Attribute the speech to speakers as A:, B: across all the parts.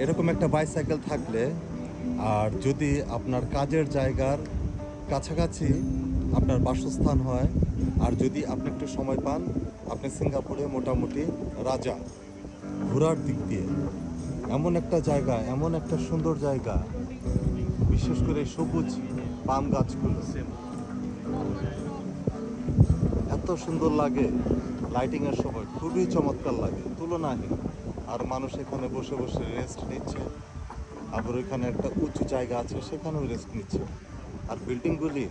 A: এরকম একটা বাইসাইকেল থাকলে, আর যদি আপনার কাজের জায়গার কাছাকাছি আপনার বাসস্থান হয়, আর যদি আপনি একটু সময় পান, আপনি সিঙ্গাপুরে মোটামুটি রাজা ঘোরার দিক দিয়ে। এমন একটা জায়গা, এমন একটা সুন্দর জায়গা, বিশেষ করে সবুজ পাম গাছগুলো এত সুন্দর লাগে লাইটিংয়ের সময়, খুবই চমৎকার লাগে, তুলনাহীন। আর মানুষ এখানে বসে বসে রেস্ট নিচ্ছে, আবার ওইখানে একটা উঁচু জায়গা আছে, সেখানেও রেস্ট নিচ্ছে। আর বিল্ডিংগুলি,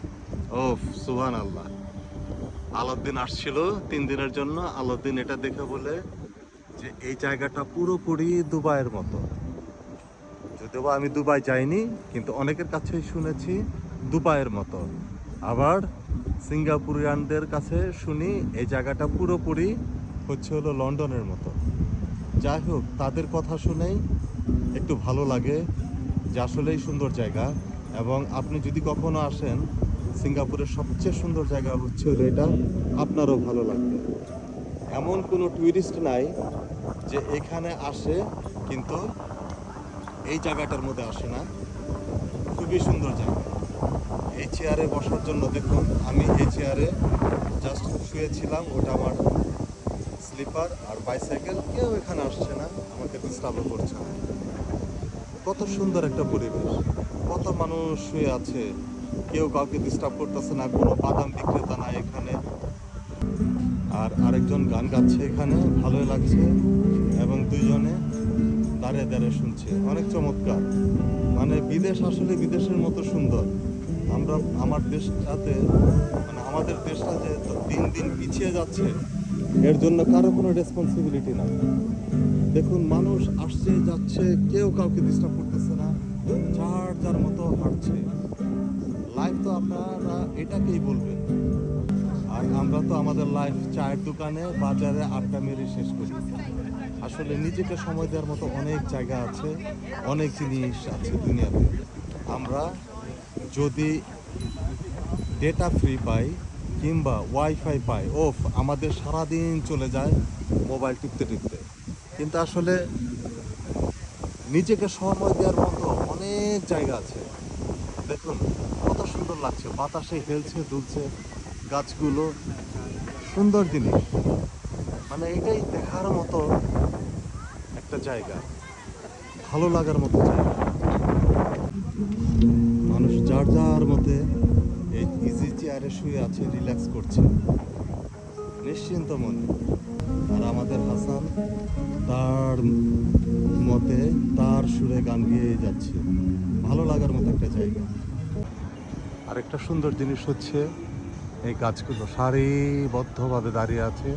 A: ও সুবহান আল্লাহ। আলাউদ্দিন আসছিল 3 দিনের জন্য, আলাউদ্দিন এটা দেখে বলে যে এই জায়গাটা পুরোপুরি দুবাইয়ের মতো। যদিও বা আমি দুবাই যাইনি, কিন্তু অনেকের কাছেই শুনেছি দুবাইয়ের মতো। আবার সিঙ্গাপুরিয়ানদের কাছে শুনি এই জায়গাটা পুরোপুরি হলো লন্ডনের মতো। যাই হোক, তাদের কথা শুনেই একটু ভালো লাগে যে আসলেই সুন্দর জায়গা। এবং আপনি যদি কখনো আসেন, সিঙ্গাপুরের সবচেয়ে সুন্দর জায়গা হলো এটা, আপনারও ভালো লাগবে। এমন কোনো ট্যুরিস্ট নাই যে এখানে আসে কিন্তু এই জায়গাটার মধ্যে আসে না। খুবই সুন্দর জায়গা। এই চেয়ারে বসার জন্য দেখুন, আমি এই চেয়ারে জাস্ট শুয়েছিলাম, ওটা আমার স্লিপার। আর বাইসাইকেল, কেউ এখানে আসছে না, আমাকে ডিস্টার্বও করছে না। কত সুন্দর একটা পরিবেশ, কত মানুষ শুয়ে আছে, কেউ কাউকে ডিস্টার্ব করতেছে না, কোনো বাদাম বিক্রেতা নাই এখানে। আর আরেকজন গান গাচ্ছে এখানে, ভালোই লাগছে। এবং দুইজনে দাঁড়িয়ে দাঁড়িয়ে শুনছে, অনেক চমৎকার। মানে বিদেশ আসলে বিদেশের মতো সুন্দর। আমার দেশটাতে, মানে আমাদের দেশটা যে দিন দিন পিছিয়ে যাচ্ছে, এর জন্য কারো কোনো রেসপন্সিবিলিটি না। দেখুন, মানুষ আসছে যাচ্ছে, কেউ কাউকে ডিস্টার্ব করতেছে না, যার যার মতো হাঁটছে। লাইফ তো আপনারা এটাকেই বলবেন। আর আমরা তো আমাদের লাইফ চায়ের দোকানে, বাজারে আড্ডা মেরে শেষ করি। আসলে নিজেকে সময় দেওয়ার মতো অনেক জায়গা আছে, অনেক জিনিস আছে দুনিয়াতে। আমরা যদি ডেটা ফ্রি পাই কিংবা ওয়াইফাই পাই, আমাদের সারাদিন চলে যায় মোবাইল টিপতে টিপতে। কিন্তু আসলে নিজেকে সময় দেওয়ার মতো অনেক জায়গা আছে। দেখুন কত সুন্দর লাগছে, বাতাসে হেলছে দুলছে গাছগুলো, সুন্দর জিনিস। মানে এটাই দেখার মতো একটা জায়গা, ভালো লাগার মতো জায়গা। মানুষ যার যার মতে এই ইজি চেয়ারে শুয়ে আছে, রিল্যাক্স করছে নিশ্চিন্ত মনে। আর আমাদের হাসান তার মতে তার সুরে গান গেয়ে যাচ্ছে, ভালো লাগার মতো একটা জায়গা। আরেকটা সুন্দর জিনিস হচ্ছে এই গাছগুলো সারিবদ্ধভাবে দাঁড়িয়ে আছে,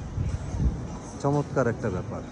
A: চমৎকার একটা ব্যাপার।